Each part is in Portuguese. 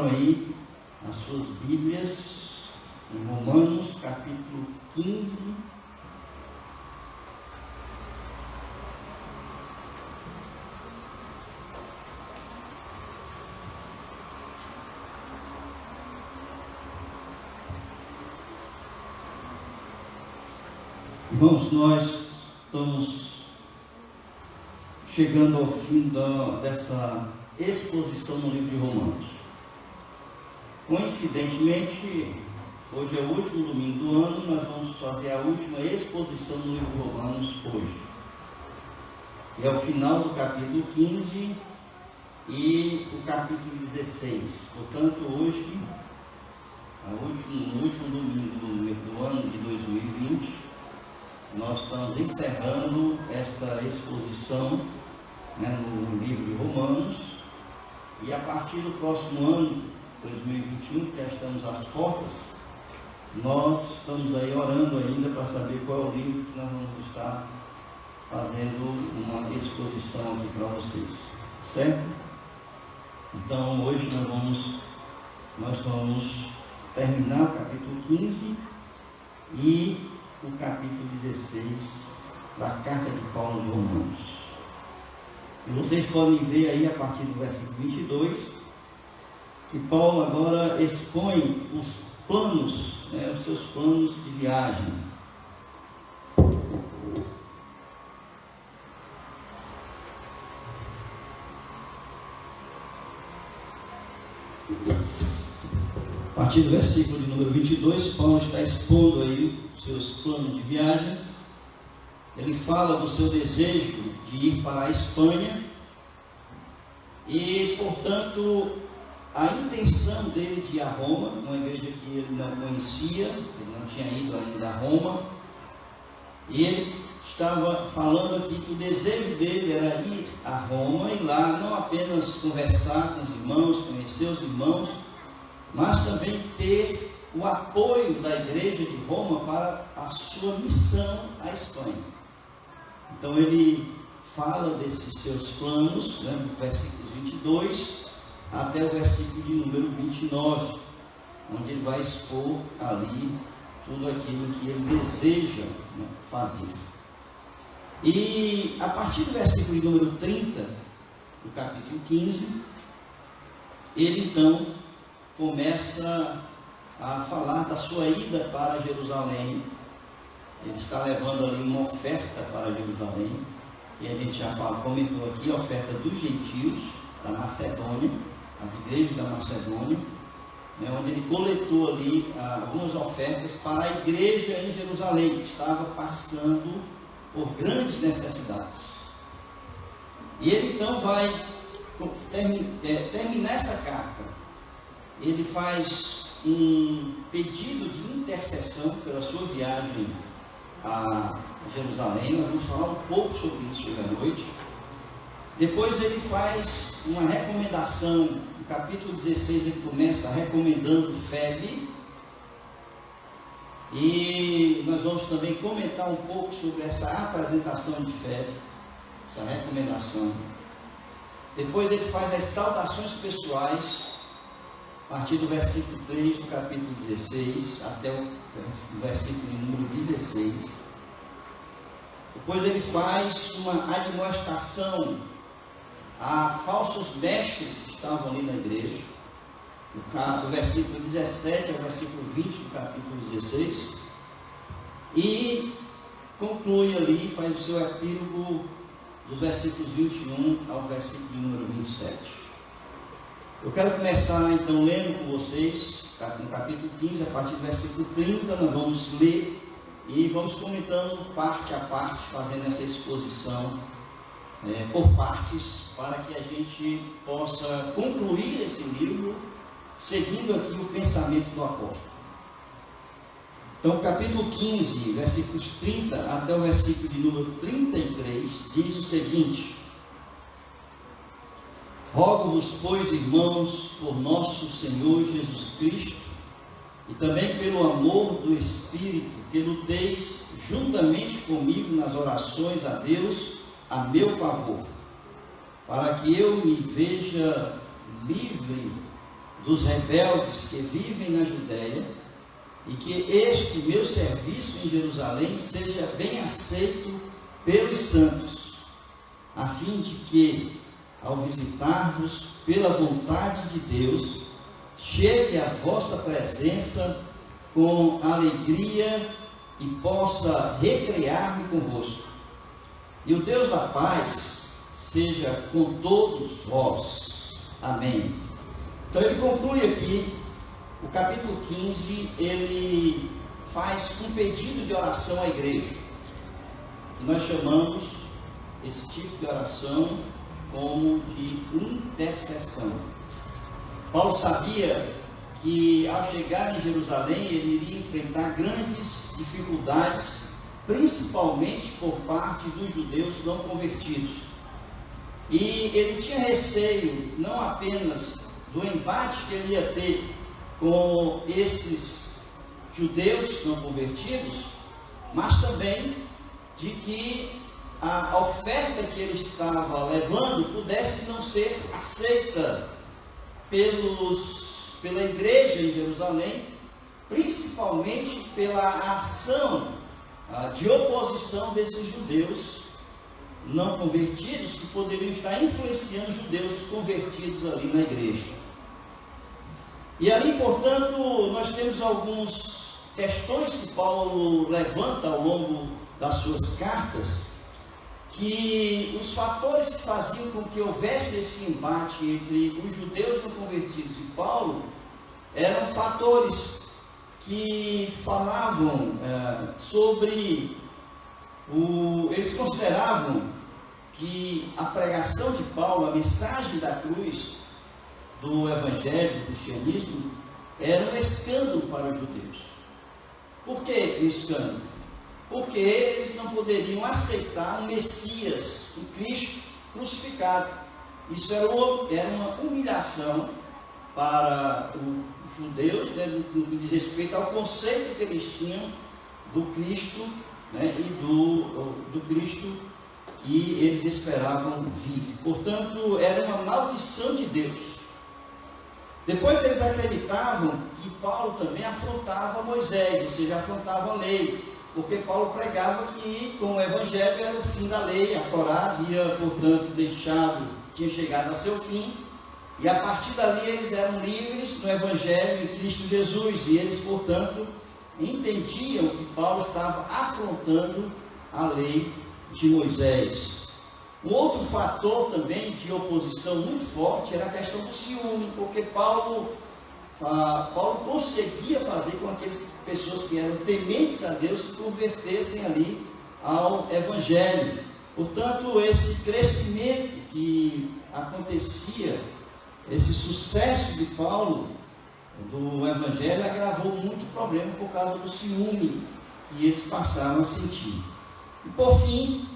abram aí as suas Bíblias em Romanos, capítulo 15. Irmãos, nós estamos chegando ao fim dessa exposição no livro de Romanos. Coincidentemente, hoje é o último domingo do ano, nós vamos fazer a última exposição no livro de Romanos hoje, que é o final do capítulo 15 e o capítulo 16. Portanto, hoje, no último domingo do ano de 2020, nós estamos encerrando esta exposição, no livro de Romanos, e a partir do próximo ano, 2021, que já estamos às portas, nós estamos aí orando ainda para saber qual é o livro que nós vamos estar fazendo uma exposição aqui para vocês, certo? Então hoje nós vamos terminar o capítulo 15 e o capítulo 16 da carta de Paulo aos Romanos. E vocês podem ver aí a partir do versículo 22, que Paulo agora expõe os planos, os seus planos de viagem. A partir do versículo de número 22, Paulo está expondo aí os seus planos de viagem. Ele fala do seu desejo de ir para a Espanha e, portanto, a intenção dele de ir a Roma, uma igreja que ele não conhecia, ele não tinha ido ainda a Roma, e ele estava falando aqui que o desejo dele era ir a Roma e lá não apenas conversar com os irmãos, conhecer os irmãos, mas também ter o apoio da igreja de Roma para a sua missão à Espanha. Então ele fala desses seus planos, do versículo 22 até o versículo de número 29, onde ele vai expor ali tudo aquilo que ele deseja fazer. E a partir do versículo de número 30, do capítulo 15, ele então começa a falar da sua ida para Jerusalém. Ele está levando ali uma oferta para Jerusalém, que a gente já comentou aqui, a oferta dos gentios da Macedônia, as igrejas da Macedônia, onde ele coletou ali algumas ofertas para a igreja em Jerusalém, que estava passando por grandes necessidades. E ele então vai terminar essa carta. Ele faz um pedido de intercessão pela sua viagem a Jerusalém. Nós vamos falar um pouco sobre isso hoje à noite. Depois ele faz uma recomendação. No capítulo 16 ele começa recomendando Febe, e nós vamos também comentar um pouco sobre essa apresentação de Febe, essa recomendação. Depois ele faz as saudações pessoais, a partir do versículo 3 do capítulo 16 até o versículo número 16. Depois ele faz uma admoestação a falsos mestres que estavam ali na igreja, do versículo 17 ao versículo 20 do capítulo 16, e conclui ali, faz o seu epílogo dos versículos 21 ao versículo número 27. Eu quero começar então lendo com vocês, no capítulo 15, a partir do versículo 30, nós vamos ler e vamos comentando parte a parte, fazendo essa exposição por partes, para que a gente possa concluir esse livro, seguindo aqui o pensamento do apóstolo. Então, capítulo 15, versículos 30 até o versículo de número 33, diz o seguinte: Rogo-vos, pois, irmãos, por nosso Senhor Jesus Cristo, e também pelo amor do Espírito, que luteis juntamente comigo nas orações a Deus a meu favor, para que eu me veja livre dos rebeldes que vivem na Judéia, e que este meu serviço em Jerusalém seja bem aceito pelos santos, a fim de que, ao visitar-vos pela vontade de Deus, chegue à vossa presença com alegria e possa recrear-me convosco. E o Deus da paz seja com todos vós. Amém. Então ele conclui aqui, o capítulo 15, ele faz um pedido de oração à igreja, que nós chamamos esse tipo de oração como de intercessão. Paulo sabia que ao chegar em Jerusalém ele iria enfrentar grandes dificuldades, principalmente por parte dos judeus não convertidos. E ele tinha receio não apenas do embate que ele ia ter com esses judeus não convertidos, mas também de que a oferta que ele estava levando pudesse não ser aceita pela igreja em Jerusalém, principalmente pela ação de oposição desses judeus não convertidos, que poderiam estar influenciando judeus convertidos ali na igreja. E ali, portanto, nós temos algumas questões que Paulo levanta ao longo das suas cartas, que os fatores que faziam com que houvesse esse embate entre os judeus não convertidos e Paulo eram fatores que falavam sobre eles consideravam que a pregação de Paulo, a mensagem da cruz do evangelho, do cristianismo, era um escândalo para os judeus. Por que um escândalo? Porque eles não poderiam aceitar um Messias, um Cristo crucificado. Isso era uma humilhação para os judeus, né, no que diz respeito ao conceito que eles tinham do Cristo, né, e do Cristo que eles esperavam vir. Portanto, era uma maldição de Deus. Depois eles acreditavam que Paulo também afrontava Moisés, ou seja, afrontava a lei, porque Paulo pregava que com o evangelho era o fim da lei, a Torá havia, portanto, tinha chegado a seu fim, e a partir dali eles eram livres no evangelho em Cristo Jesus, e eles, portanto, entendiam que Paulo estava afrontando a lei de Moisés. Um outro fator também de oposição muito forte era a questão do ciúme, porque Paulo conseguia fazer com que aquelas pessoas que eram tementes a Deus se convertessem ali ao evangelho. Portanto, esse crescimento que acontecia, esse sucesso de Paulo do evangelho agravou muito o problema por causa do ciúme que eles passaram a sentir. E por fim,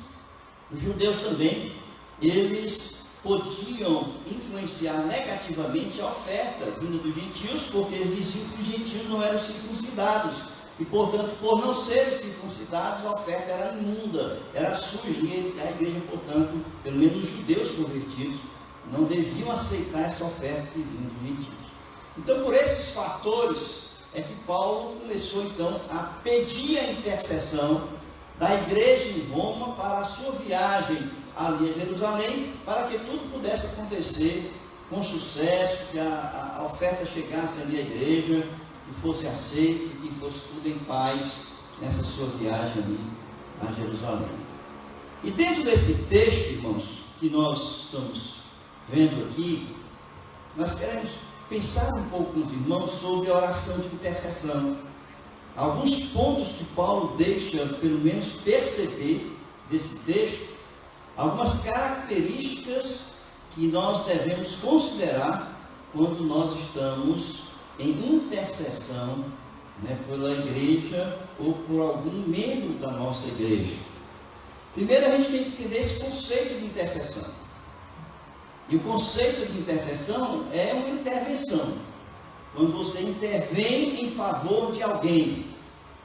os judeus também, eles podiam influenciar negativamente a oferta vinda dos gentios, porque eles diziam que os gentios não eram circuncidados, e portanto, por não serem circuncidados, a oferta era imunda, era suja, e a igreja, portanto, pelo menos os judeus convertidos, não deviam aceitar essa oferta que vinha dos gentios. Então, por esses fatores, é que Paulo começou então a pedir a intercessão da igreja em Roma para a sua viagem ali a Jerusalém, para que tudo pudesse acontecer com sucesso, que a oferta chegasse ali à igreja, que fosse aceito, que fosse tudo em paz nessa sua viagem ali a Jerusalém. E dentro desse texto, irmãos, que nós estamos vendo aqui, nós queremos pensar um pouco com os irmãos sobre a oração de intercessão. Alguns pontos que Paulo deixa, pelo menos, perceber desse texto, algumas características que nós devemos considerar quando nós estamos em intercessão, né, pela igreja ou por algum membro da nossa igreja. Primeiro, a gente tem que entender esse conceito de intercessão. E o conceito de intercessão é uma intervenção, quando você intervém em favor de alguém.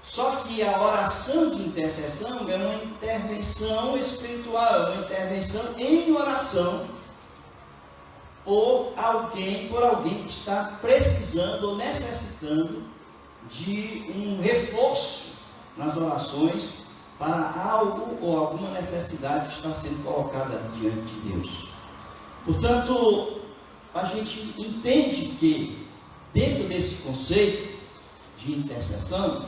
Só que a oração de intercessão é uma intervenção espiritual, é uma intervenção em oração, por alguém que está precisando ou necessitando de um reforço nas orações para algo ou alguma necessidade que está sendo colocada diante de Deus. Portanto, a gente entende que dentro desse conceito de intercessão,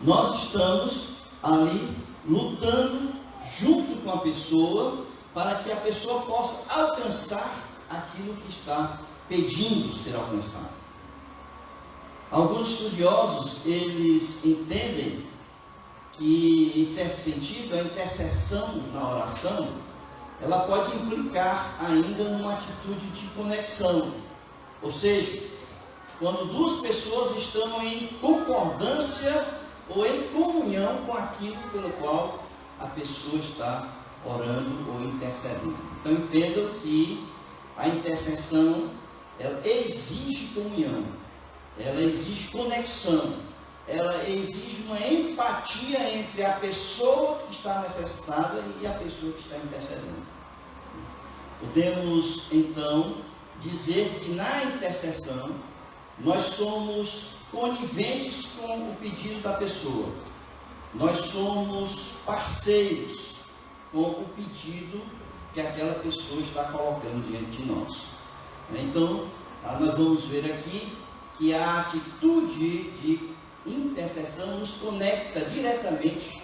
nós estamos ali lutando junto com a pessoa para que a pessoa possa alcançar aquilo que está pedindo ser alcançado. Alguns estudiosos, eles entendem que, em certo sentido, a intercessão na oração, ela pode implicar ainda numa atitude de conexão. Ou seja, quando duas pessoas estão em concordância ou em comunhão com aquilo pelo qual a pessoa está orando ou intercedendo. Então entendam que a intercessão, ela exige comunhão, ela exige conexão, ela exige uma empatia entre a pessoa que está necessitada e a pessoa que está intercedendo. Podemos então dizer que na intercessão nós somos coniventes com o pedido da pessoa, nós somos parceiros com o pedido que aquela pessoa está colocando diante de nós. Então, nós vamos ver aqui que a atitude de intercessão nos conecta diretamente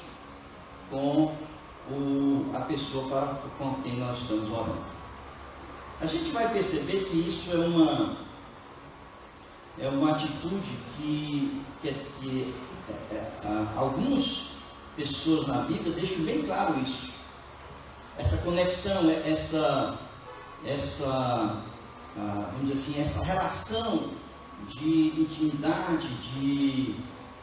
com a pessoa com quem nós estamos orando. A gente vai perceber que isso é uma atitude que algumas pessoas na Bíblia deixam bem claro isso. Essa conexão, vamos dizer assim, essa relação de intimidade, de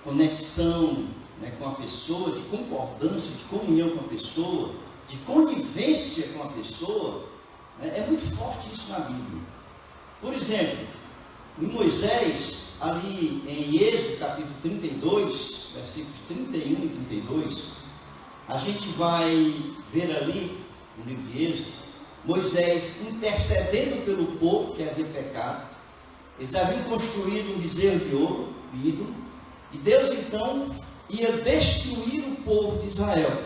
conexão, né, com a pessoa, de concordância, de comunhão com a pessoa, de convivência com a pessoa, é muito forte isso na Bíblia. Por exemplo, em Moisés, ali em Êxodo capítulo 32, versículos 31 e 32, a gente vai ver ali, no livro de Êxodo, Moisés intercedendo pelo povo que havia pecado. Eles haviam construído um bezerro de ouro, um ídolo, e Deus então ia destruir o povo de Israel.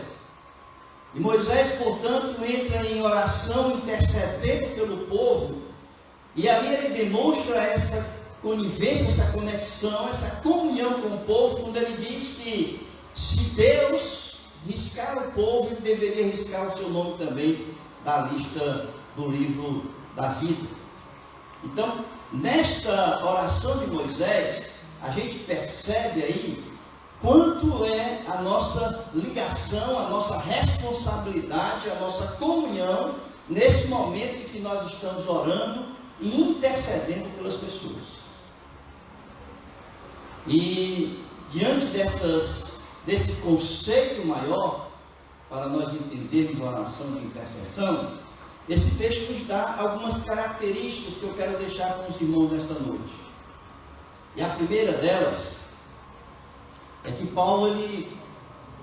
E Moisés, portanto, entra em oração, intercedendo pelo povo, e ali ele demonstra essa conivência, essa conexão, essa comunhão com o povo, quando ele diz que se Deus riscar o povo, ele deveria riscar o seu nome também da lista do livro da vida. Então, nesta oração de Moisés, a gente percebe aí quanto é a nossa ligação, a nossa responsabilidade, a nossa comunhão nesse momento em que nós estamos orando e intercedendo pelas pessoas. E diante desse conceito maior, para nós entendermos a oração de intercessão, esse texto nos dá algumas características que eu quero deixar com os irmãos nesta noite. E a primeira delas é que Paulo ele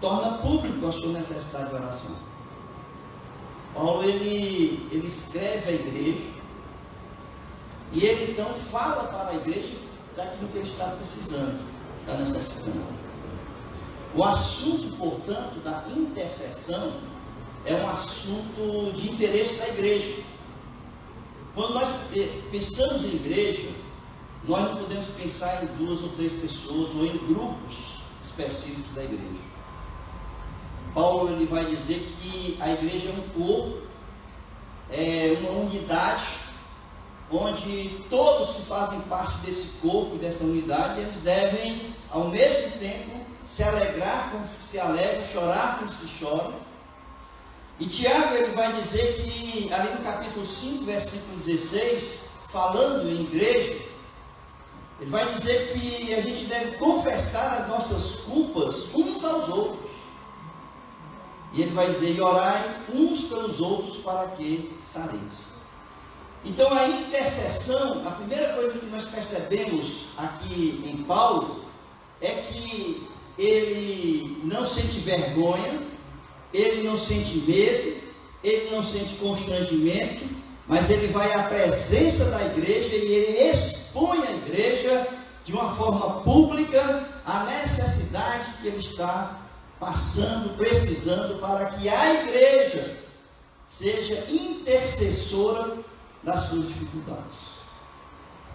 torna público a sua necessidade de oração. Paulo ele escreve à igreja e ele então fala para a igreja daquilo que ele está precisando, está necessitando. O assunto, portanto, da intercessão é um assunto de interesse da igreja. Quando nós pensamos em igreja, nós não podemos pensar em 2 ou 3 pessoas ou em grupos específicos da igreja. Paulo ele vai dizer que a igreja é um corpo, é uma unidade, onde todos que fazem parte desse corpo, dessa unidade, eles devem, ao mesmo tempo, se alegrar com os que se alegram, chorar com os que choram. E Tiago ele vai dizer que, ali no capítulo 5, versículo 16, falando em igreja, ele vai dizer que a gente deve confessar as nossas culpas uns aos outros. E ele vai dizer, e orai uns pelos outros para que sareis. Então a intercessão, a primeira coisa que nós percebemos aqui em Paulo, é que ele não sente vergonha, ele não sente medo, ele não sente constrangimento mas ele vai à presença da igreja e ele expõe à igreja de uma forma pública a necessidade que ele está passando, precisando, para que a igreja seja intercessora das suas dificuldades.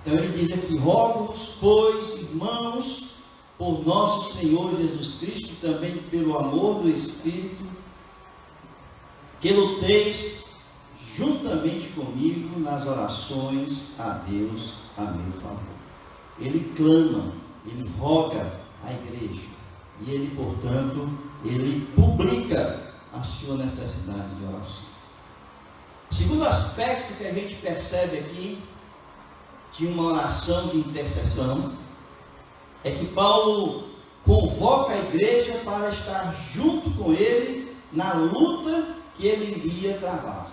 Então ele diz aqui: rogo-vos, pois, irmãos, por nosso Senhor Jesus Cristo, também pelo amor do Espírito, que luteis juntamente comigo nas orações a Deus a meu favor. Ele clama, ele roga à igreja, e ele, portanto, ele publica a sua necessidade de oração. O segundo aspecto que a gente percebe aqui de uma oração de intercessão é que Paulo convoca a igreja para estar junto com ele na luta que ele iria travar.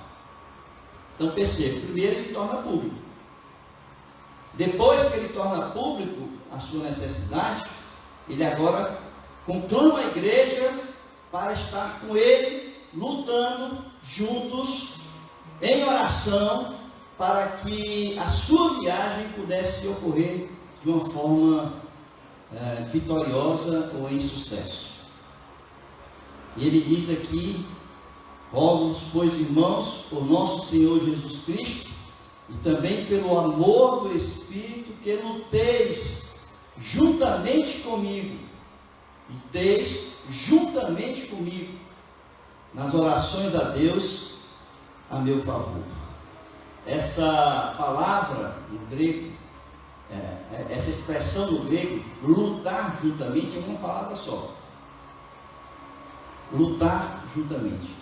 Então perceba, primeiro ele torna público. Depois que ele torna público a sua necessidade, ele agora conclama a igreja para estar com ele, lutando juntos em oração, para que a sua viagem pudesse ocorrer de uma forma vitoriosa ou em sucesso. E ele diz aqui: rogo-vos, pois, irmãos, por nosso Senhor Jesus Cristo, e também pelo amor do Espírito, que luteis juntamente comigo, nas orações a Deus a meu favor. Essa palavra no grego, essa expressão no grego, lutar juntamente, é uma palavra só. Lutar juntamente,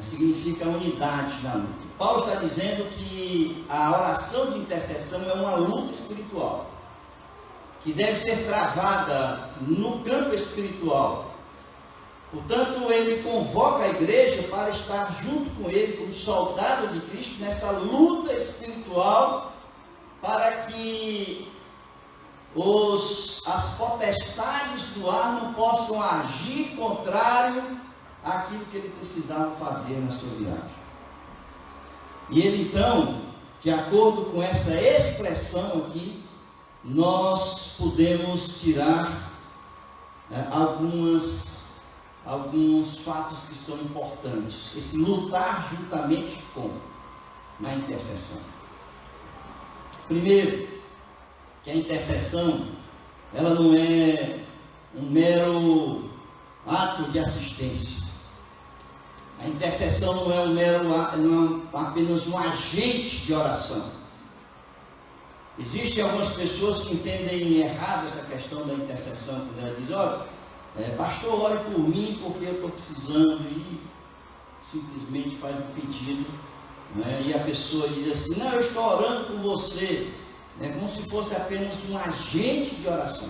significa unidade na luta. Paulo está dizendo que a oração de intercessão é uma luta espiritual, que deve ser travada no campo espiritual. Portanto, ele convoca a igreja para estar junto com ele, como soldado de Cristo, nessa luta espiritual, para que as potestades do ar não possam agir contrário àquilo que ele precisava fazer na sua viagem. E ele então, de acordo com essa expressão aqui, nós podemos tirar alguns fatos que são importantes. Esse lutar juntamente com, na intercessão. Primeiro, que a intercessão, ela não é um mero ato de assistência. A intercessão não é apenas um agente de oração. Existem algumas pessoas que entendem errado essa questão da intercessão, quando ela diz: olha, pastor, ore por mim porque eu estou precisando, e simplesmente faz um pedido, e a pessoa diz assim: não, eu estou orando por você, como se fosse apenas um agente de oração.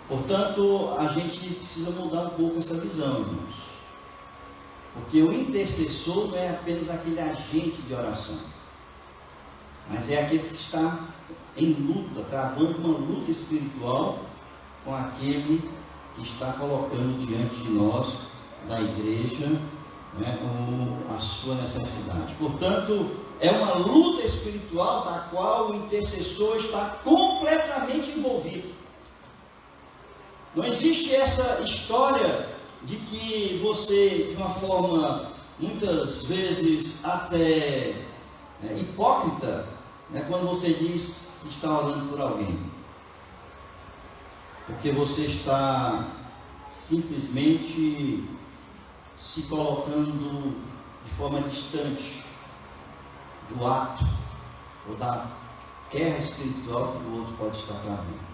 Portanto, a gente precisa mudar um pouco essa visão, irmãos, porque o intercessor não é apenas aquele agente de oração, mas é aquele que está em luta, travando uma luta espiritual com aquele que está colocando diante de nós, da igreja, a sua necessidade. Portanto, é uma luta espiritual da qual o intercessor está completamente envolvido. Não existe essa história de que você, de uma forma muitas vezes até hipócrita, quando você diz que está orando por alguém, porque você está simplesmente se colocando de forma distante do ato ou da guerra espiritual que o outro pode estar travando.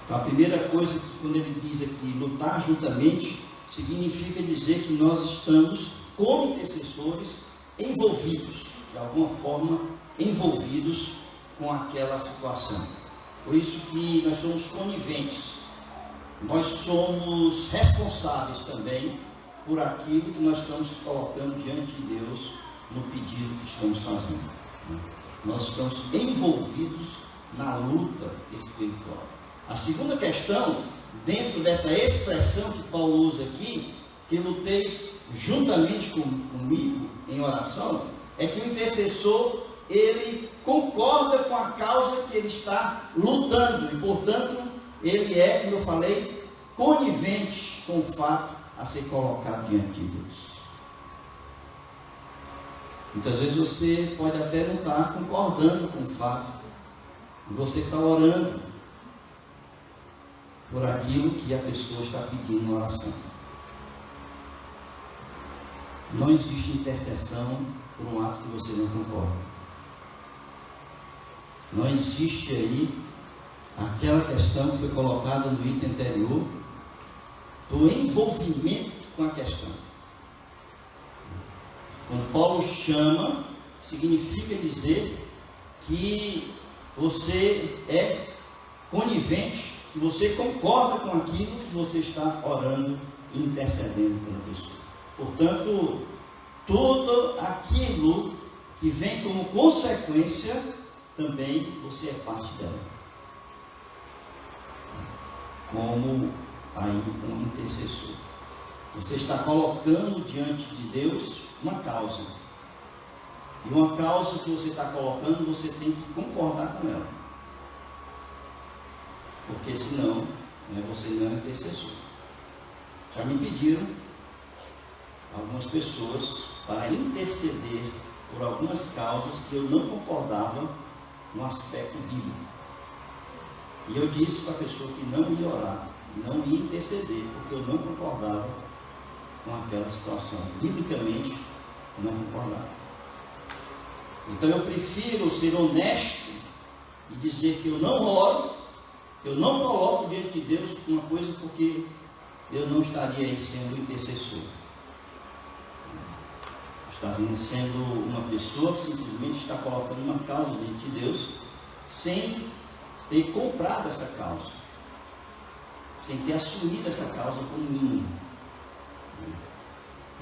Então, a primeira coisa que, quando ele diz aqui lutar juntamente, significa dizer que nós estamos, como intercessores, envolvidos, de alguma forma, envolvidos com aquela situação. Por isso que nós somos coniventes, nós somos responsáveis também por aquilo que nós estamos colocando diante de Deus no pedido que estamos fazendo. Nós estamos envolvidos na luta espiritual. A segunda questão, dentro dessa expressão que Paulo usa aqui, que luteis juntamente comigo em oração, é que o intercessor, ele concorda com a causa que ele está lutando, e portanto, ele é, como eu falei, conivente com o fato a ser colocado diante de Deus. Muitas vezes você pode até não estar concordando com o fato, e você está orando por aquilo que a pessoa está pedindo na oração. Não existe intercessão por um ato que você não concorda. Não existe aí aquela questão que foi colocada no item anterior, do envolvimento com a questão. Quando Paulo chama, significa dizer que você é conivente, que você concorda com aquilo que você está orando e intercedendo pela pessoa. Portanto, tudo aquilo que vem como consequência, também você é parte dela. Como aí um intercessor. Você está colocando diante de Deus uma causa. E uma causa que você está colocando, você tem que concordar com ela. Porque senão, você não é intercessor. Já me pediram algumas pessoas para interceder por algumas causas que eu não concordava no aspecto bíblico. E eu disse para a pessoa que não ia orar, não ia interceder, porque eu não concordava com aquela situação. Biblicamente, não concordava. Então eu prefiro ser honesto e dizer que eu não oro, que eu não coloco diante de Deus uma coisa, porque eu não estaria aí sendo intercessor. Estaria sendo uma pessoa que simplesmente está colocando uma causa diante de Deus, sem ter comprado essa causa, sem ter assumido essa causa como minha.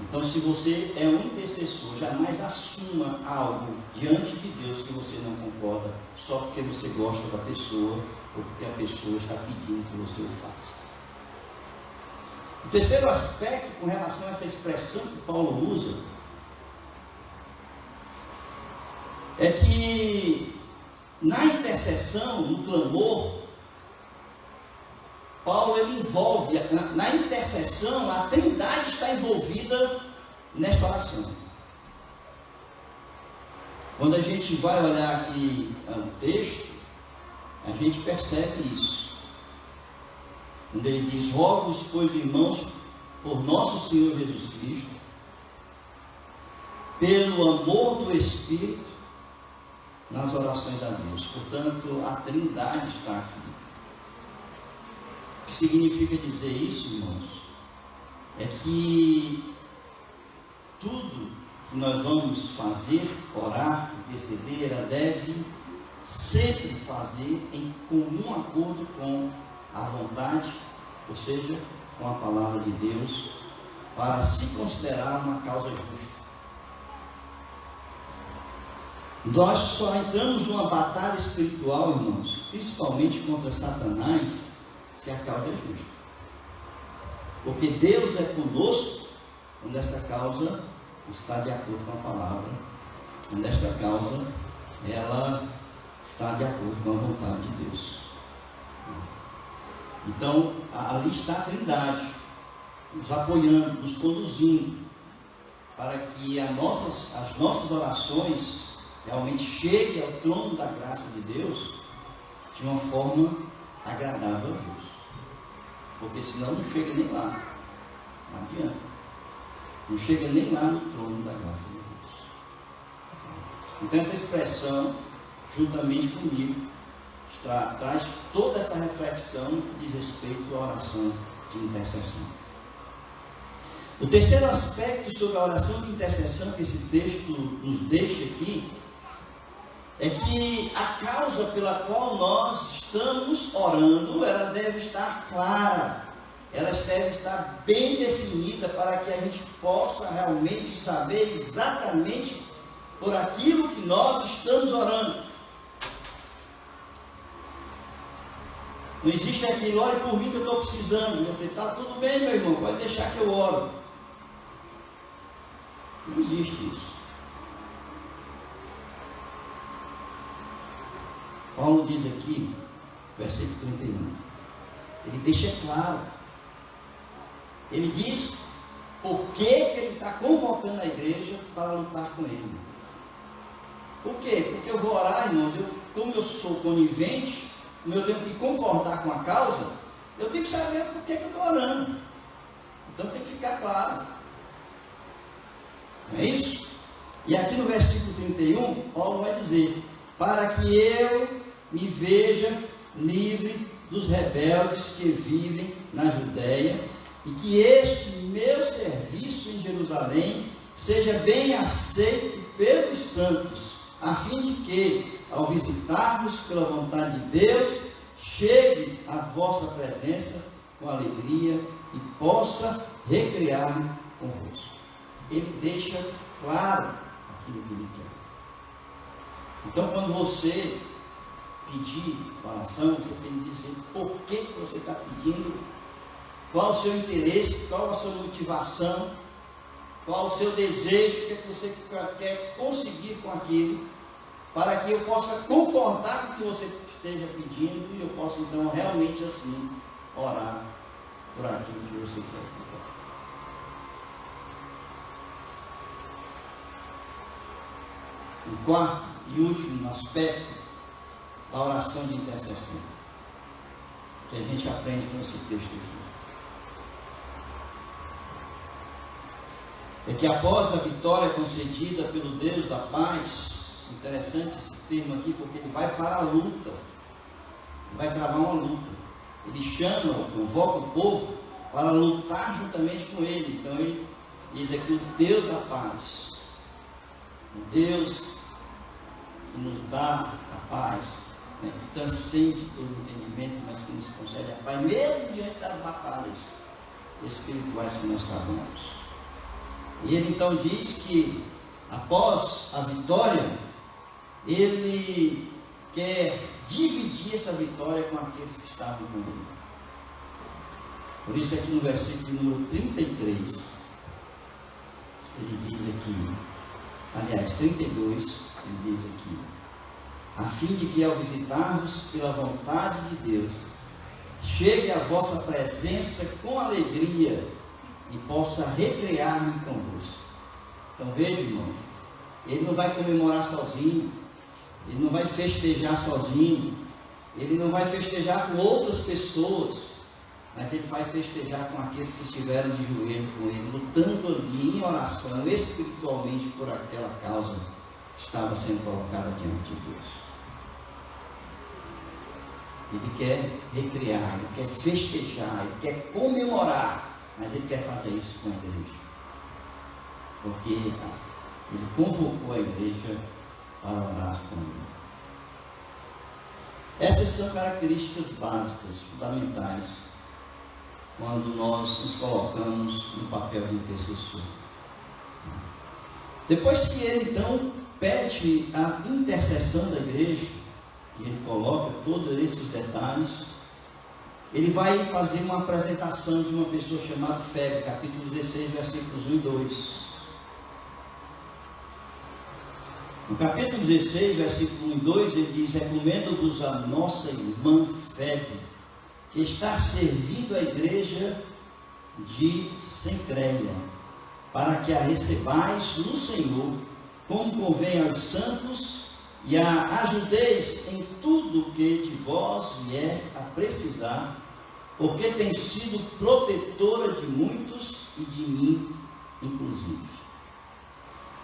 Então, se você é um intercessor, jamais assuma algo diante de Deus que você não concorda, só porque você gosta da pessoa, ou porque a pessoa está pedindo que você o faça. O terceiro aspecto, com relação a essa expressão que Paulo usa, é que na intercessão, no clamor, Paulo ele envolve, na intercessão, a Trindade está envolvida nesta oração. Quando a gente vai olhar aqui o texto, a gente percebe isso. Quando ele diz: rogo-vos, pois, irmãos, por nosso Senhor Jesus Cristo, pelo amor do Espírito, nas orações a Deus. Portanto, a Trindade está aqui. O que significa dizer isso, irmãos? É que tudo que nós vamos fazer, orar, interceder, ela deve sempre fazer em comum acordo com a vontade, ou seja, com a palavra de Deus, para se considerar uma causa justa. Nós só entramos numa batalha espiritual, irmãos, principalmente contra Satanás, se a causa é justa. Porque Deus é conosco quando essa causa está de acordo com a palavra, quando esta causa ela está de acordo com a vontade de Deus. Então, ali está a Trindade, nos apoiando, nos conduzindo, para que as nossas orações realmente cheguem ao trono da graça de Deus de uma forma agradável a Deus. Porque senão não chega nem lá. Não adianta. Não chega nem lá no trono da graça de Deus. Então essa expressão, juntamente comigo, traz toda essa reflexão que diz respeito à oração de intercessão. O terceiro aspecto sobre a oração de intercessão que esse texto nos deixa aqui é que a causa pela qual nós estamos orando, ela deve estar clara, ela deve estar bem definida, para que a gente possa realmente saber exatamente por aquilo que nós estamos orando. Não existe aquilo: ore por mim que eu estou precisando. Você está tudo bem, meu irmão, pode deixar que eu oro. Não existe isso. Paulo diz aqui, versículo 31, ele deixa claro, ele diz por que ele está convocando a igreja para lutar com ele. Por quê? Porque eu vou orar, irmãos, como eu sou conivente, como eu tenho que concordar com a causa, eu tenho que saber por que eu estou orando. Então tem que ficar claro. Não é isso? E aqui no versículo 31, Paulo vai dizer: para que eu me veja livre dos rebeldes que vivem na Judéia, e que este meu serviço em Jerusalém seja bem aceito pelos santos, a fim de que, ao visitar-vos pela vontade de Deus, chegue à vossa presença com alegria e possa recriar-me convosco. Ele deixa claro aquilo que ele quer. Então, quando você pedir oração, você tem que dizer por que você está pedindo, qual o seu interesse, qual a sua motivação, qual o seu desejo, o que você quer conseguir com aquilo, para que eu possa concordar com o que você esteja pedindo e eu possa então realmente assim orar por aquilo que você quer. O quarto e último aspecto da oração de intercessão, que a gente aprende com esse texto aqui, é que após a vitória concedida pelo Deus da paz, interessante esse termo aqui, porque ele vai para a luta, ele vai travar uma luta, ele chama, convoca o povo para lutar juntamente com ele. Então ele diz aqui: o Deus da paz, o Deus que nos dá a paz, né, que transcende todo o entendimento, mas que nos concede a paz, mesmo diante das batalhas espirituais que nós travamos. E ele então diz que após a vitória, ele quer dividir essa vitória com aqueles que estavam com ele. Por isso aqui no versículo número 33, ele diz aqui, aliás, 32, ele diz aqui: a fim de que ao visitar-vos pela vontade de Deus, chegue à vossa presença com alegria e possa recrear-me convosco. Então veja, irmãos, ele não vai comemorar sozinho, ele não vai festejar sozinho, ele não vai festejar com outras pessoas, mas ele vai festejar com aqueles que estiveram de joelho com ele, lutando ali em oração, espiritualmente, por aquela causa que estava sendo colocada diante de Deus. Ele quer recriar, ele quer festejar, ele quer comemorar, mas ele quer fazer isso com a igreja, porque ele convocou a igreja para orar com ele. Essas são características básicas, fundamentais, quando nós nos colocamos no papel de intercessor. Depois que ele então pede a intercessão da igreja, e ele coloca todos esses detalhes, ele vai fazer uma apresentação de uma pessoa chamada Febe, capítulo 16, versículos 1 e 2. No capítulo 16, versículo 1 e 2, ele diz: recomendo-vos a nossa irmã Febe, que está servindo a igreja de Cencreia, para que a recebais no Senhor, como convém aos santos, e a ajudeis em tudo que de vós vier a precisar, porque tem sido protetora de muitos e de mim, inclusive.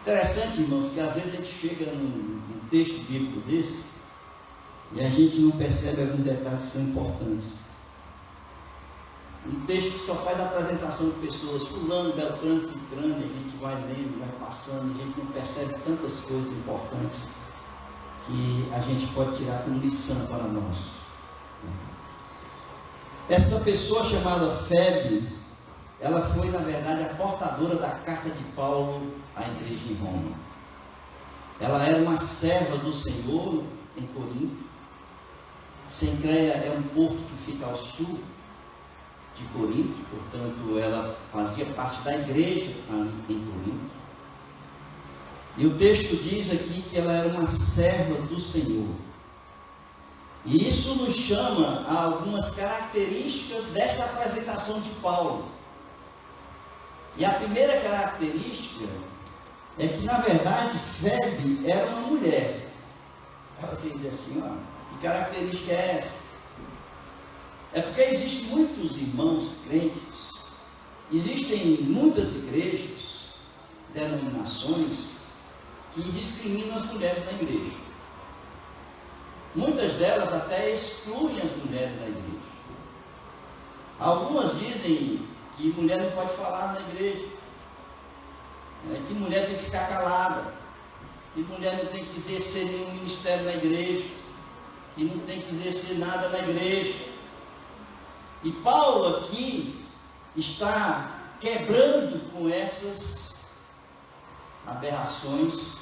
Interessante, irmãos, que às vezes a gente chega num texto bíblico desse e a gente não percebe alguns detalhes que são importantes. Um texto que só faz a apresentação de pessoas, fulano, beltrano, cicrano, a gente vai lendo, vai passando, a gente não percebe tantas coisas importantes que a gente pode tirar como lição para nós. Essa pessoa chamada Febe, ela foi na verdade a portadora da carta de Paulo à igreja em Roma. Ela era uma serva do Senhor em Corinto. Cencreia é um porto que fica ao sul de Corinto, portanto ela fazia parte da igreja ali em Corinto. E o texto diz aqui que ela era uma serva do Senhor. E isso nos chama a algumas características dessa apresentação de Paulo. E a primeira característica é que, na verdade, Febe era uma mulher. Você diz assim, ó, que característica é essa? É porque existem muitos irmãos crentes, existem muitas igrejas, denominações, que discriminam as mulheres na igreja. Muitas delas até excluem as mulheres da igreja. Algumas dizem que mulher não pode falar na igreja, né? Que mulher tem que ficar calada, que mulher não tem que exercer nenhum ministério na igreja, que não tem que exercer nada na igreja. E Paulo aqui está quebrando com essas aberrações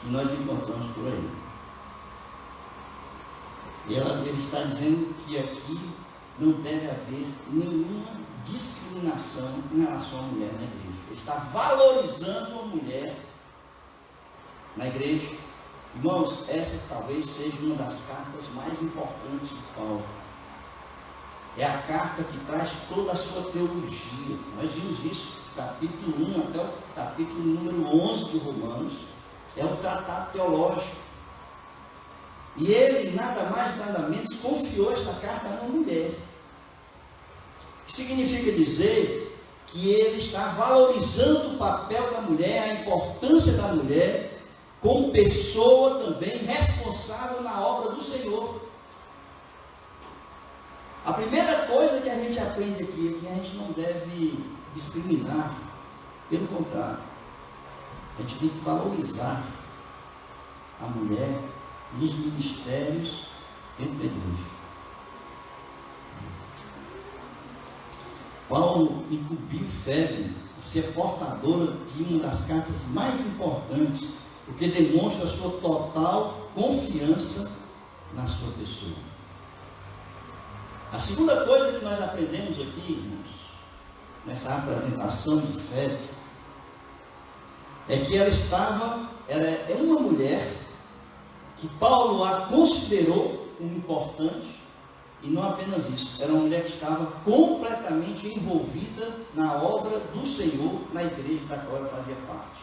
que nós encontramos por aí. E ele está dizendo que aqui não deve haver nenhuma discriminação em relação à mulher na igreja. Ele está valorizando a mulher na igreja. Irmãos, essa talvez seja uma das cartas mais importantes de Paulo. É a carta que traz toda a sua teologia. Nós vimos isso, capítulo 1 até o capítulo número 11 de Romanos. É um tratado teológico. E ele, nada mais, nada menos, confiou esta carta a uma mulher. O que significa dizer que ele está valorizando o papel da mulher, a importância da mulher, como pessoa também responsável na obra do Senhor. A primeira coisa que a gente aprende aqui é que a gente não deve discriminar. Pelo contrário, a gente tem que valorizar a mulher nos ministérios dentro da igreja. Paulo incumbiu Febe de ser portadora de uma das cartas mais importantes, o que demonstra a sua total confiança na sua pessoa. A segunda coisa que nós aprendemos aqui, irmãos, nessa apresentação de Febe, é que ela é uma mulher que Paulo a considerou como importante, e não apenas isso, era uma mulher que estava completamente envolvida na obra do Senhor, na igreja da qual ela fazia parte.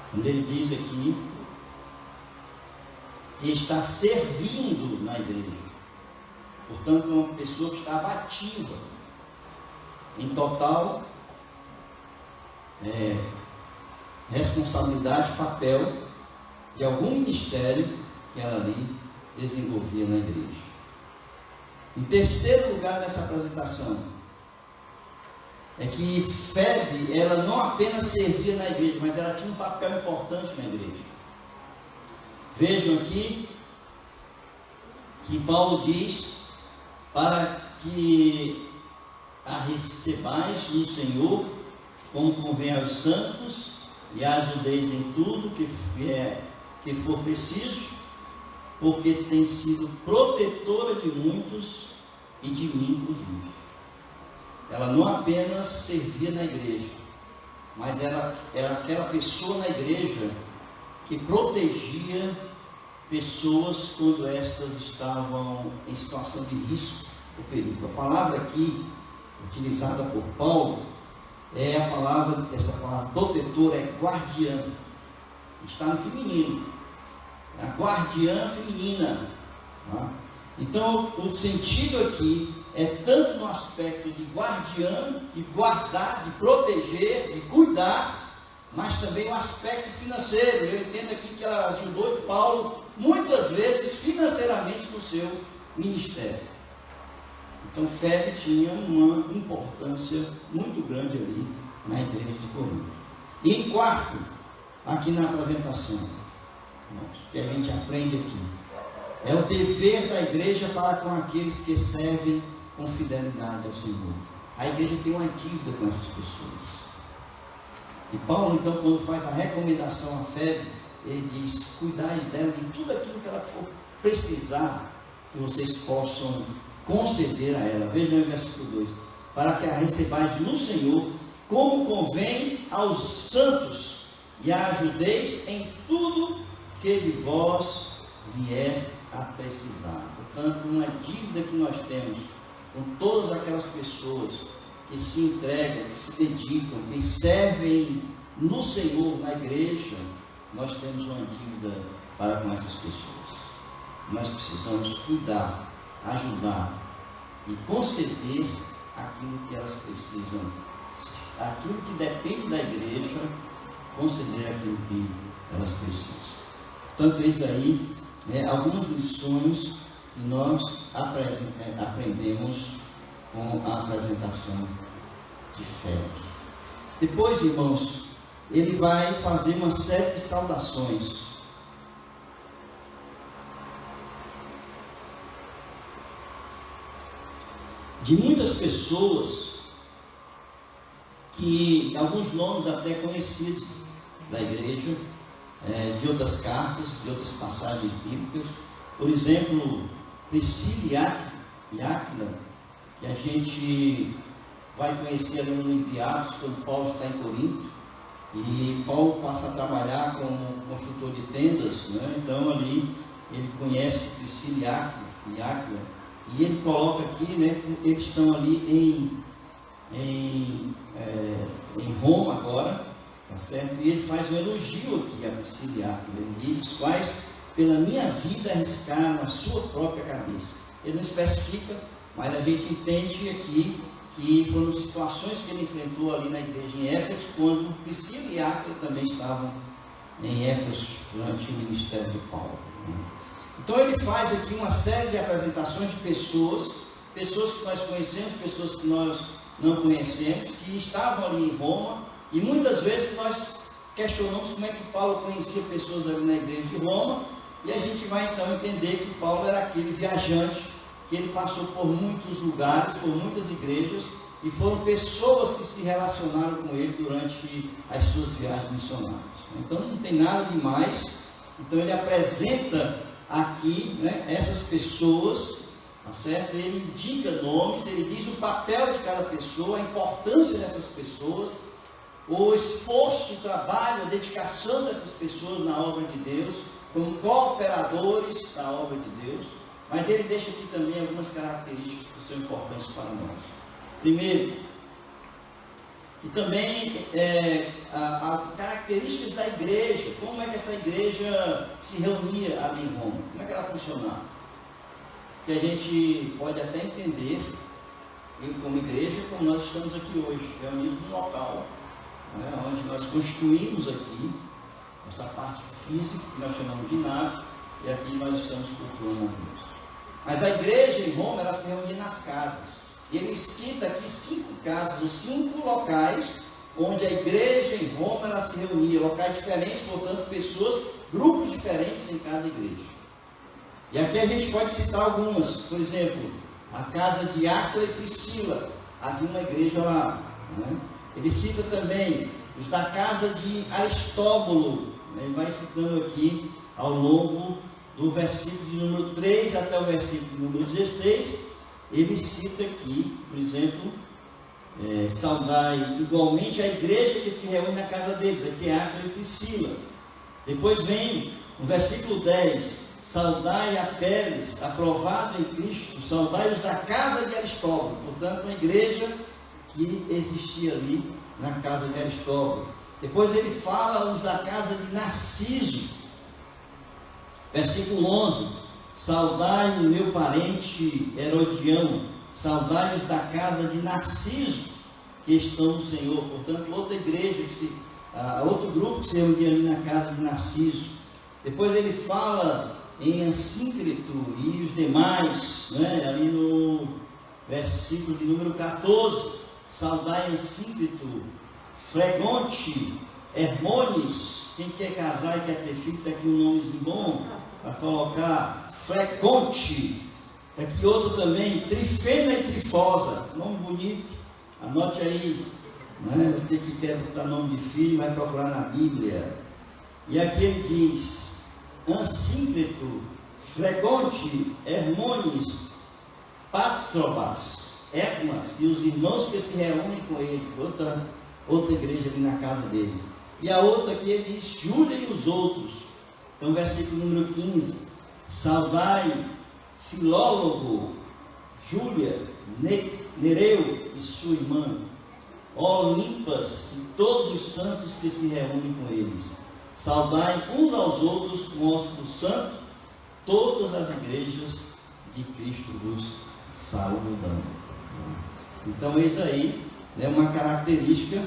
Quando ele diz aqui que está servindo na igreja, portanto, uma pessoa que estava ativa, em total responsabilidade, papel de algum ministério que ela ali desenvolvia na igreja. Em terceiro lugar nessa apresentação, é que Febe, ela não apenas servia na igreja, mas ela tinha um papel importante na igreja. Vejam aqui que Paulo diz: para que a recebais no Senhor, como convém aos santos, e ajudeis em tudo que for preciso, porque tem sido protetora de muitos e de mim inclusive. Ela não apenas servia na igreja, mas era aquela pessoa na igreja que protegia pessoas quando estas estavam em situação de risco ou perigo. A palavra aqui, utilizada por Paulo, essa palavra protetora é guardiã, está no feminino, é a guardiã feminina, tá? Então o sentido aqui é tanto no aspecto de guardiã, de guardar, de proteger, de cuidar, mas também o aspecto financeiro. Eu entendo aqui que ela ajudou Paulo muitas vezes financeiramente no seu ministério. Então Febe tinha uma importância muito grande ali na igreja de Corinto. E em quarto, aqui na apresentação, que a gente aprende aqui, é o dever da igreja para com aqueles que servem com fidelidade ao Senhor. A igreja tem uma dívida com essas pessoas. E Paulo, então, quando faz a recomendação a Febe, ele diz: cuidai dela em tudo aquilo que ela for precisar, que vocês possam conceder a ela. Vejam o versículo 2: para que a recebais no Senhor, como convém aos santos, e a ajudeis em tudo que de vós vier a precisar. Portanto, uma dívida que nós temos com todas aquelas pessoas que se entregam, que se dedicam, que servem no Senhor, na igreja, nós temos uma dívida para com essas pessoas. Nós precisamos cuidar, ajudar e conceder aquilo que elas precisam, aquilo que depende da igreja, conceder aquilo que elas precisam. Portanto, eis aí algumas lições que nós aprendemos com a apresentação de fé. Depois, irmãos, ele vai fazer uma série de saudações. De muitas pessoas, que alguns nomes até conhecidos da igreja, de outras cartas, de outras passagens bíblicas, por exemplo, Priscila e Áquila, que a gente vai conhecer ali no Enviados, quando Paulo está em Corinto, e Paulo passa a trabalhar como construtor de tendas, né? Então ali ele conhece Priscila e Áquila, e ele coloca aqui, né, que eles estão ali em Roma agora, tá certo? E ele faz um elogio aqui a Priscila e Áquila. Ele diz: os quais pela minha vida arriscaram a sua própria cabeça. Ele não especifica, mas a gente entende aqui que foram situações que ele enfrentou ali na igreja em Éfeso, quando Priscila e Áquila também estavam em Éfeso durante o ministério de Paulo. Então ele faz aqui uma série de apresentações de pessoas que nós conhecemos, pessoas que nós não conhecemos, que estavam ali em Roma, e muitas vezes nós questionamos como é que Paulo conhecia pessoas ali na igreja de Roma, e a gente vai então entender que Paulo era aquele viajante, que ele passou por muitos lugares, por muitas igrejas, e foram pessoas que se relacionaram com ele durante as suas viagens missionárias. Então não tem nada demais. Então ele apresenta aqui, né, essas pessoas, tá certo? Ele indica nomes, ele diz o papel de cada pessoa, a importância dessas pessoas, o esforço, o trabalho, a dedicação dessas pessoas na obra de Deus, como cooperadores da obra de Deus. Mas ele deixa aqui também algumas características que são importantes para nós. Primeiro, e também características da igreja, como é que essa igreja se reunia ali em Roma, como é que ela funcionava. Que a gente pode até entender, como igreja, como nós estamos aqui hoje, reunidos num local, né, onde nós construímos aqui, essa parte física, que nós chamamos de nave, e aqui nós estamos cultuando a Deus. Mas a igreja em Roma, ela se reunia nas casas. E ele cita aqui 5 casas, ou 5 locais, onde a igreja em Roma ela se reunia, locais diferentes, portanto, pessoas, grupos diferentes em cada igreja. E aqui a gente pode citar algumas, por exemplo, a casa de Áquila e Priscila, havia uma igreja lá, né? Ele cita também os da casa de Aristóbulo, né? Ele vai citando aqui ao longo do versículo de número 3 até o versículo de número 16, ele cita aqui, por exemplo, saudai igualmente a igreja que se reúne na casa deles, aqui é Áquila e Priscila. Depois vem no versículo 10, saudai a Péres, aprovado em Cristo, saudai os da casa de Aristóbulo. Portanto, uma igreja que existia ali na casa de Aristóbulo. Depois ele fala os da casa de Narciso, versículo 11, saudai o meu parente Herodião, saudai os da casa de Narciso, que estão no Senhor. Portanto, outra igreja, outro grupo que se reunia ali na casa de Narciso. Depois ele fala em Assíncrito e os demais, né, ali no versículo de número 14, saudai Assíncrito, Fregonte, Hermones. Quem quer casar e quer ter filho, está aqui um nomezinho bom para colocar, Freconte. Está aqui outro também, Trifena e Trifosa, nome bonito, anote aí, né? Você que quer botar nome de filho, vai procurar na Bíblia. E aqui ele diz, Assíncrito, Fregonte, Hermones, Patrobas. Hermas e os irmãos que se reúnem com eles, outra igreja ali na casa deles. E a outra aqui ele diz, Júlia e os outros. Então, versículo número 15, saudai Filólogo, Júlia, Nereu e sua irmã, Olimpas e todos os santos que se reúnem com eles. Saudai uns aos outros com ósculo santo, todas as igrejas de Cristo vos saudam. Então, eis aí, né, uma característica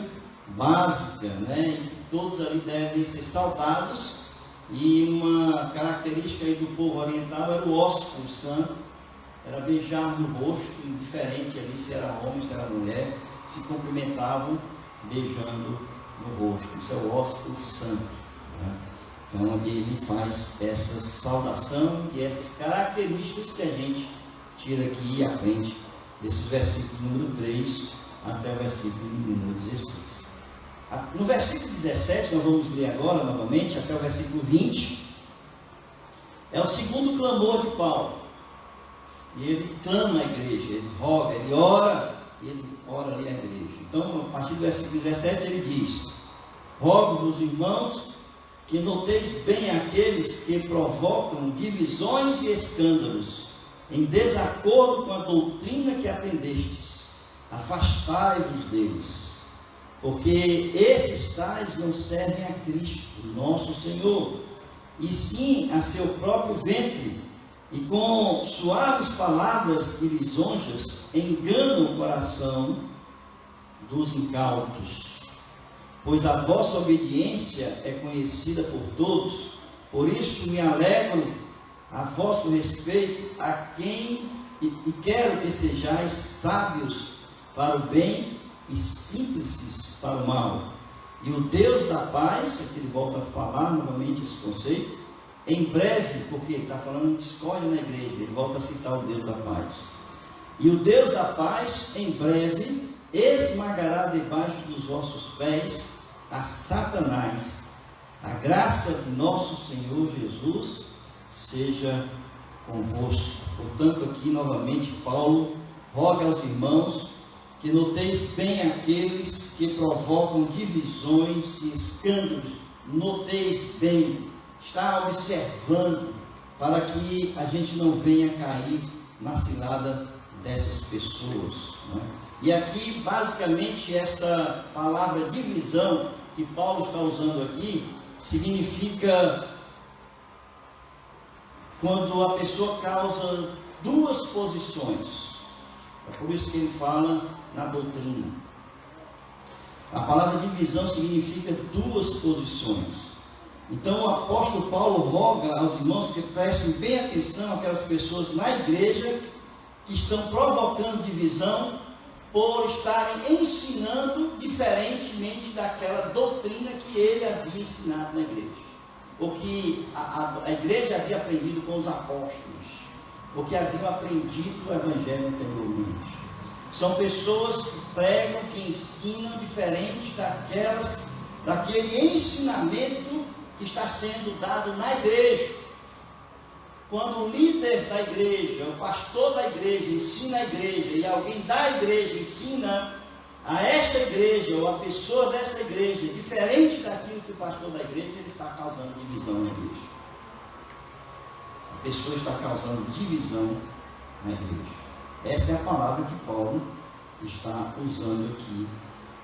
básica, né, em que todos ali devem ser saudados. E uma característica aí do povo oriental era o ósculo santo, era beijar no rosto, indiferente ali se era homem, se era mulher, se cumprimentavam beijando no rosto. Isso é o ósculo santo, né? Então ele faz essa saudação e essas características que a gente tira aqui e aprende desses versículos número 3 até o versículo número 16. No versículo 17, nós vamos ler agora novamente, até o versículo 20, é o segundo clamor de Paulo. E ele clama a igreja, ele roga, ele ora ali a igreja. Então, a partir do versículo 17, ele diz: rogo-vos, irmãos, que noteis bem aqueles que provocam divisões e escândalos, em desacordo com a doutrina que aprendestes. Afastai-vos deles. Porque esses tais não servem a Cristo, nosso Senhor, e sim a seu próprio ventre, e com suaves palavras e lisonjas enganam o coração dos incautos. Pois a vossa obediência é conhecida por todos, por isso me alegro a vosso respeito, a quem e quero que sejais sábios para o bem e simples para o mal. E o Deus da paz, aqui ele volta a falar novamente esse conceito, em breve, porque ele está falando de escolha na igreja, ele volta a citar o Deus da paz. E o Deus da paz, em breve, esmagará debaixo dos vossos pés a Satanás. A graça de nosso Senhor Jesus seja convosco. Portanto, aqui novamente Paulo roga aos irmãos que noteis bem aqueles que provocam divisões e escândalos. Noteis bem, está observando, para que a gente não venha cair na cilada dessas pessoas, né? E aqui, basicamente, essa palavra divisão que Paulo está usando aqui, significa quando a pessoa causa duas posições. É por isso que ele fala na doutrina. A palavra divisão significa duas posições. Então o apóstolo Paulo roga aos irmãos que prestem bem atenção àquelas pessoas na igreja que estão provocando divisão por estarem ensinando diferentemente daquela doutrina que ele havia ensinado na igreja. Porque a igreja havia aprendido com os apóstolos, porque haviam aprendido o evangelho anteriormente. São pessoas que pregam, que ensinam diferente daquele ensinamento que está sendo dado na igreja. Quando o líder da igreja, o pastor da igreja ensina a igreja, e alguém da igreja ensina a esta igreja, ou a pessoa dessa igreja, diferente daquilo que o pastor da igreja, ele está causando divisão na igreja. A pessoa está causando divisão na igreja. Esta é a palavra que Paulo está usando aqui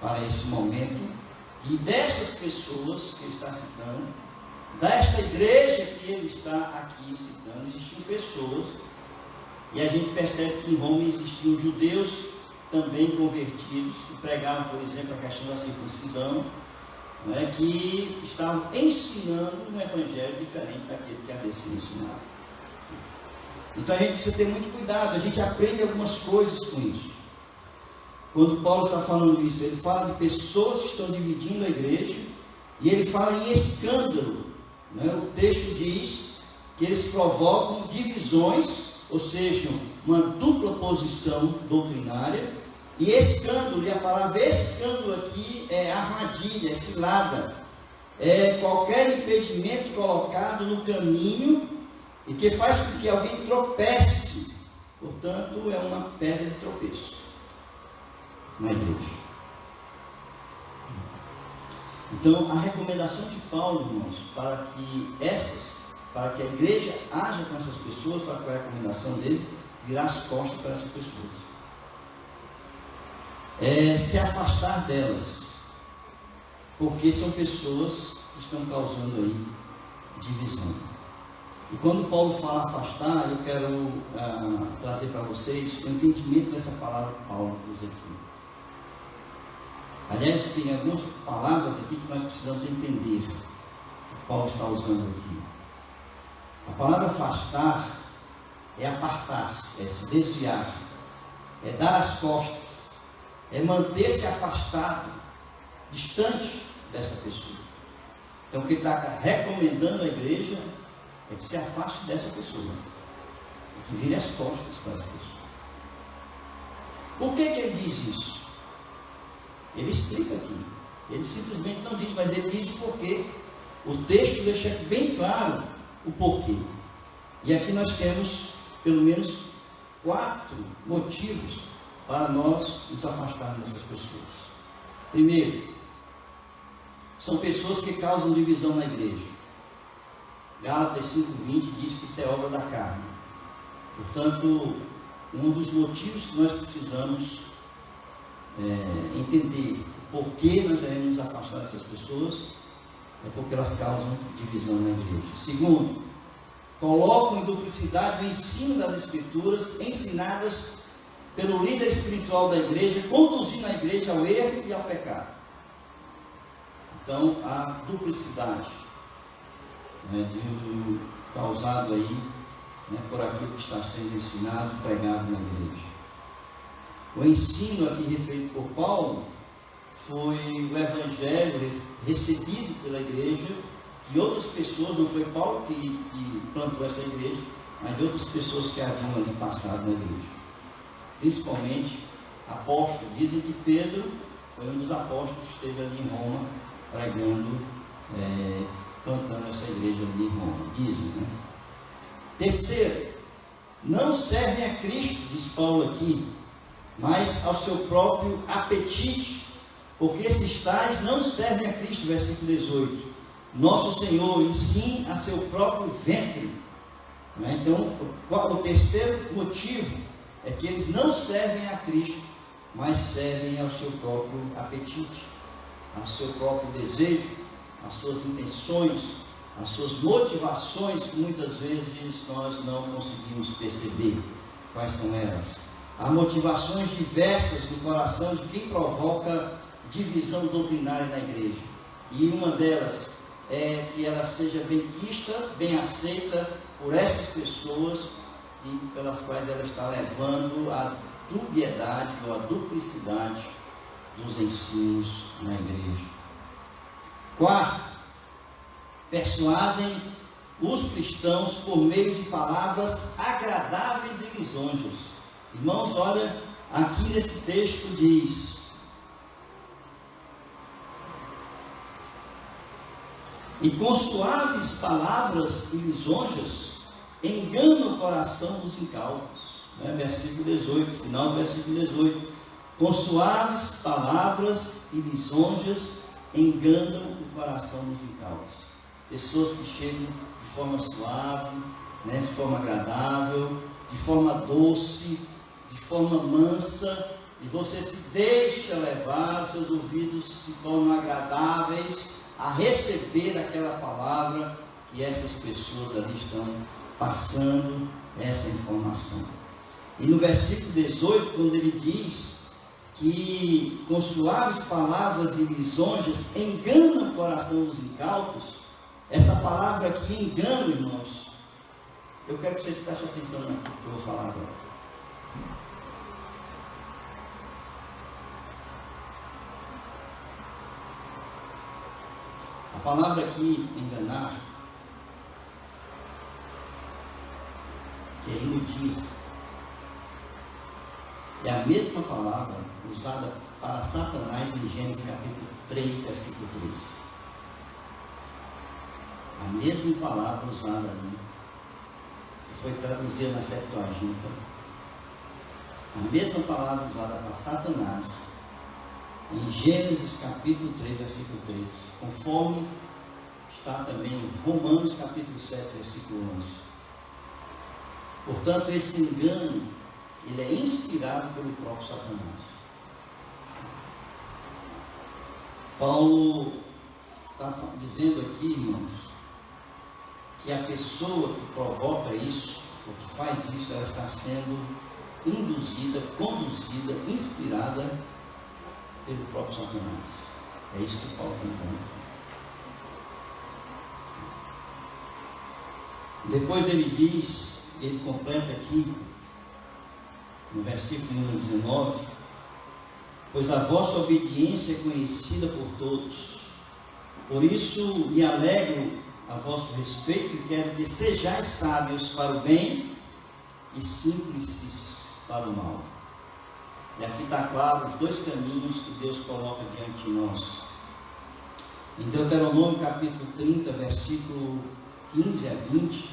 para esse momento, e destas pessoas que ele está citando, desta igreja que ele está aqui citando, existiam pessoas, e a gente percebe que em Roma existiam judeus também convertidos, que pregavam, por exemplo, a questão da circuncisão, né, que estavam ensinando um evangelho diferente daquele que havia sido ensinado. Então a gente precisa ter muito cuidado, a gente aprende algumas coisas com isso. Quando Paulo está falando isso, ele fala de pessoas que estão dividindo a igreja, e ele fala em escândalo, né? O texto diz que eles provocam divisões, ou seja, uma dupla posição doutrinária. E escândalo, e a palavra escândalo aqui é armadilha, é cilada, é qualquer impedimento colocado no caminho e que faz com que alguém tropece. Portanto, é uma pedra de tropeço. na igreja. Então, a recomendação de Paulo, irmãos, para que a igreja haja com essas pessoas, sabe qual é a recomendação dele? Virar as costas para essas pessoas. Se afastar delas, porque são pessoas que estão causando aí divisão. E quando Paulo fala afastar, eu quero trazer para vocês o entendimento dessa palavra que Paulo usa aqui. Aliás, tem algumas palavras aqui que nós precisamos entender, que Paulo está usando aqui. A palavra afastar é apartar-se, é se desviar, é dar as costas, é manter-se afastado, distante dessa pessoa. Então, o que ele está recomendando à igreja é que se afaste dessa pessoa, é que vire as costas para essa pessoa. Por que ele diz isso? Ele explica aqui. Ele simplesmente não diz, mas ele diz o porquê. O texto deixa bem claro o porquê. E aqui nós temos pelo menos 4 motivos para nós nos afastarmos dessas pessoas. Primeiro, são pessoas que causam divisão na igreja. Gálatas 5:20 diz que isso é obra da carne. Portanto, um dos motivos que nós precisamos entender por que nós devemos nos afastar dessas pessoas é porque elas causam divisão na igreja. Segundo, colocam em duplicidade o ensino das Escrituras ensinadas pelo líder espiritual da igreja, conduzindo a igreja ao erro e ao pecado. Então, a duplicidade causado aí por aquilo que está sendo ensinado, pregado na igreja. O ensino aqui referido por Paulo foi o evangelho recebido pela igreja, que outras pessoas, não foi Paulo que plantou essa igreja, mas de outras pessoas que haviam ali passado na igreja. Principalmente apóstolos. Dizem que Pedro foi um dos apóstolos que esteve ali em Roma, pregando, plantando essa igreja ali em Roma. Dizem, né? Terceiro, não servem a Cristo, diz Paulo aqui, mas ao seu próprio apetite, porque esses tais não servem a Cristo, versículo 18, nosso Senhor, e sim a seu próprio ventre. Então, o terceiro motivo é que eles não servem a Cristo, mas servem ao seu próprio apetite, ao seu próprio desejo, às suas intenções, às suas motivações, que muitas vezes nós não conseguimos perceber quais são elas. Há motivações diversas no coração de quem provoca divisão doutrinária na igreja. E uma delas é que ela seja bem quista, bem aceita por essas pessoas pelas quais ela está levando a dubiedade ou a duplicidade dos ensinos na igreja. Quarto, persuadem os cristãos por meio de palavras agradáveis e lisonjas. Irmãos, olha, aqui nesse texto diz: e com suaves palavras e lisonjas enganam o coração dos incautos. Versículo 18, final do versículo 18. Com suaves palavras e lisonjas enganam o coração dos incautos. Pessoas que chegam de forma suave, de forma agradável, de forma doce, de forma mansa, e você se deixa levar, seus ouvidos se tornam agradáveis a receber aquela palavra que essas pessoas ali estão passando essa informação. E no versículo 18, quando ele diz que com suaves palavras e lisonjas enganam o coração dos incautos, essa palavra aqui, engano, irmãos, eu quero que vocês prestem atenção naquilo que eu vou falar agora. A palavra aqui, enganar, que é iludir, é a mesma palavra usada para Satanás em Gênesis capítulo 3, versículo 3. A mesma palavra usada ali, que foi traduzida na Septuaginta, a mesma palavra usada para Satanás em Gênesis capítulo 3, versículo 13, conforme está também em Romanos capítulo 7, versículo 11. Portanto, esse engano, ele é inspirado pelo próprio Satanás. Paulo está dizendo aqui, irmãos, que a pessoa que provoca isso, ou que faz isso, ela está sendo induzida, conduzida, inspirada pelo próprio Satanás. É isso que Paulo está dizendo. Depois ele diz, ele completa aqui, no versículo número 19, pois a vossa obediência é conhecida por todos, por isso me alegro a vosso respeito e quero que sejais sábios para o bem e simples para o mal. E aqui está claro os dois caminhos que Deus coloca diante de nós. Em Deuteronômio capítulo 30, versículo 15 a 20,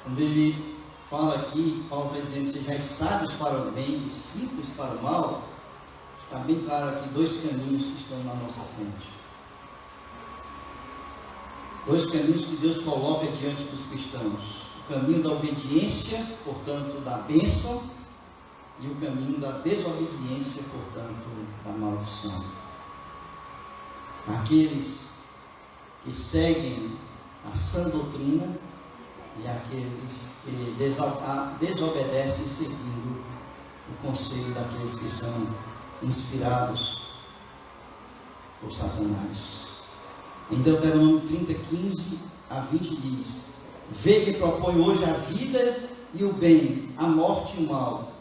quando ele fala aqui, Paulo está dizendo, sejais sábios para o bem e simples para o mal, está bem claro aqui dois caminhos que estão na nossa frente. Dois caminhos que Deus coloca diante dos cristãos. O caminho da obediência, portanto, da bênção, e o caminho da desobediência, portanto, da maldição. Aqueles que seguem a sã doutrina e aqueles que desobedecem seguindo o conselho daqueles que são inspirados por Satanás. Em Deuteronômio 30, 15 a 20 diz: vê que propõe hoje a vida e o bem, a morte e o mal.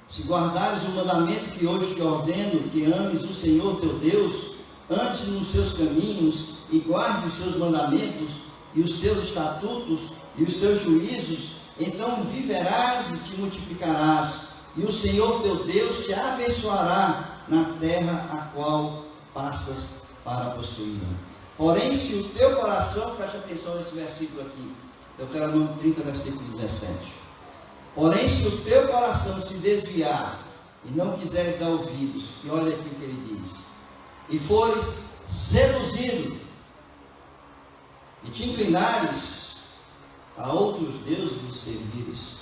Se guardares o mandamento que hoje te ordeno, que ames o Senhor teu Deus, andes nos seus caminhos e guardes os seus mandamentos e os seus estatutos e os seus juízos, então viverás e te multiplicarás, e o Senhor teu Deus te abençoará na terra a qual passas para possuí-la. Porém, se o teu coração, preste atenção nesse versículo aqui, Deuteronômio 30, versículo 17. Porém, se o teu coração se desviar e não quiseres dar ouvidos, e olha aqui o que ele diz, e fores seduzido e te inclinares a outros deuses e servires,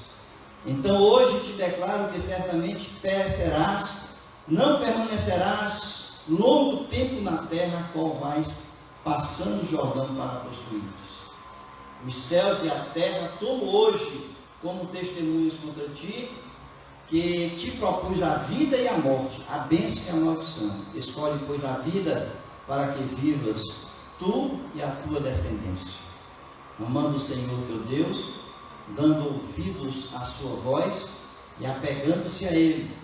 então hoje te declaro que certamente perecerás, não permanecerás longo tempo na terra a qual vais passando o Jordão para possuí-los. Os céus e a terra tomo hoje como testemunhos contra ti, que te propus a vida e a morte, a bênção e a maldição. Escolhe, pois, a vida para que vivas tu e a tua descendência, amando o Senhor teu Deus, dando ouvidos à sua voz e apegando-se a Ele,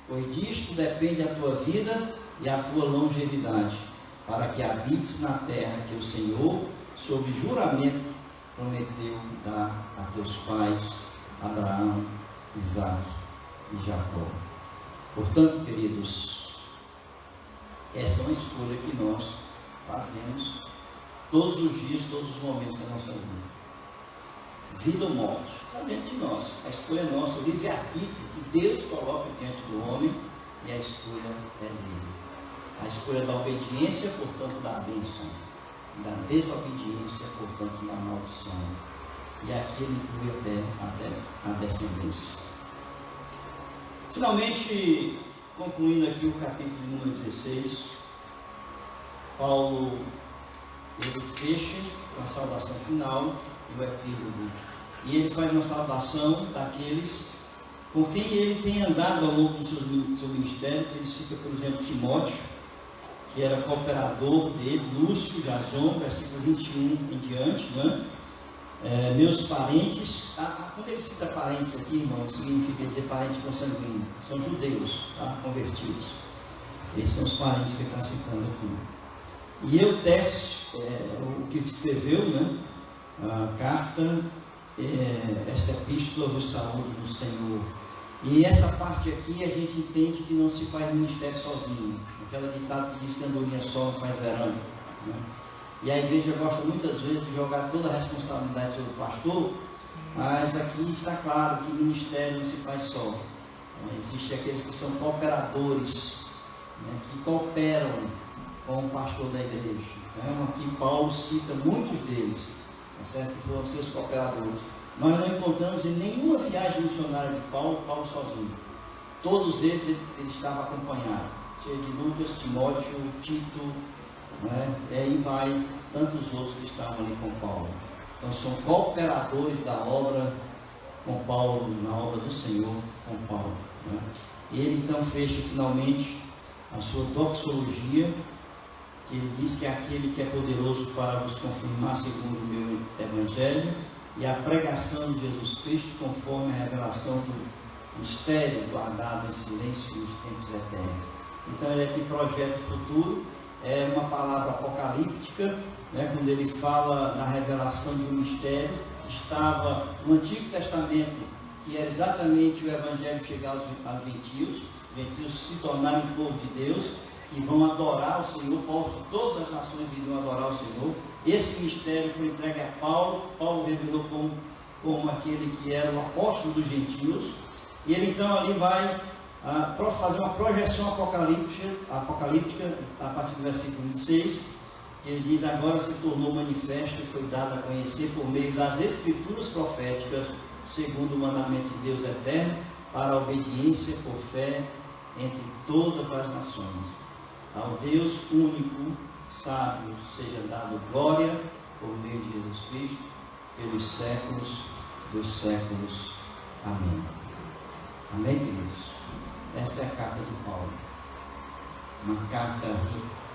pois disto depende a tua vida e a tua longevidade, para que habites na terra que o Senhor, sob juramento, prometeu dar a teus pais, Abraão, Isaque e Jacó. Portanto, queridos, essa é uma escolha que nós fazemos todos os dias, todos os momentos da nossa vida. Vida ou morte, está dentro de nós. A escolha é nossa, o livre-arbítrio que Deus coloca diante do homem, e a escolha é dele. A escolha da obediência, portanto, da bênção, da desobediência, portanto, da maldição. E aqui ele inclui até a descendência. Finalmente, concluindo aqui o capítulo número 16, Paulo, ele fecha com a saudação final e o epílogo. E ele faz uma saudação daqueles com quem ele tem andado ao longo do seu ministério, que ele cita, por exemplo, Timóteo, que era cooperador dele, Lúcio, Jason, versículo 21 em diante, né? Meus parentes, quando ele cita parentes aqui, irmão, significa dizer parentes consanguíneos, são judeus, tá? Convertidos. Esses são os parentes que ele está citando aqui. E Eutércio, o que escreveu, né? A carta, esta epístola vos saúde do Senhor. E essa parte aqui a gente entende que não se faz ministério sozinho. Aquela ditado que diz que andorinha só não faz verão, né? E a igreja gosta muitas vezes de jogar toda a responsabilidade sobre o pastor, mas aqui está claro que ministério não se faz só. Existem aqueles que são cooperadores né, que cooperam com o pastor da igreja. Então, aqui Paulo cita muitos deles, tá certo? Que foram seus cooperadores. Nós não encontramos em nenhuma viagem missionária de Paulo sozinho. Todos eles ele estava acompanhado, seja de Lucas, Timóteo, Tito, né? E aí vai tantos outros que estavam ali com Paulo. Então são cooperadores da obra com Paulo, na obra do Senhor com Paulo, né? E ele então fecha finalmente a sua doxologia, que ele diz que é aquele que é poderoso para vos confirmar segundo o meu evangelho e a pregação de Jesus Cristo conforme a revelação do mistério guardado em silêncio nos tempos eternos. Então ele aqui projeta o futuro, é uma palavra apocalíptica, né, quando ele fala da revelação de um mistério que estava no Antigo Testamento, que era exatamente o evangelho chegar aos gentios se tornarem povo de Deus, que vão adorar o Senhor, povos de todas as nações iriam adorar o Senhor. Esse mistério foi entregue a Paulo, que Paulo revelou como aquele que era o apóstolo dos gentios, e ele então ali vai fazer uma projeção apocalíptica a partir do versículo 26, que ele diz: agora se tornou manifesto e foi dado a conhecer por meio das escrituras proféticas, segundo o mandamento de Deus eterno, para a obediência por fé entre todas as nações. Ao Deus único, sábio, seja dado glória por meio de Jesus Cristo, pelos séculos dos séculos. Amém. Amém, queridos? Esta é a carta de Paulo, uma carta rica,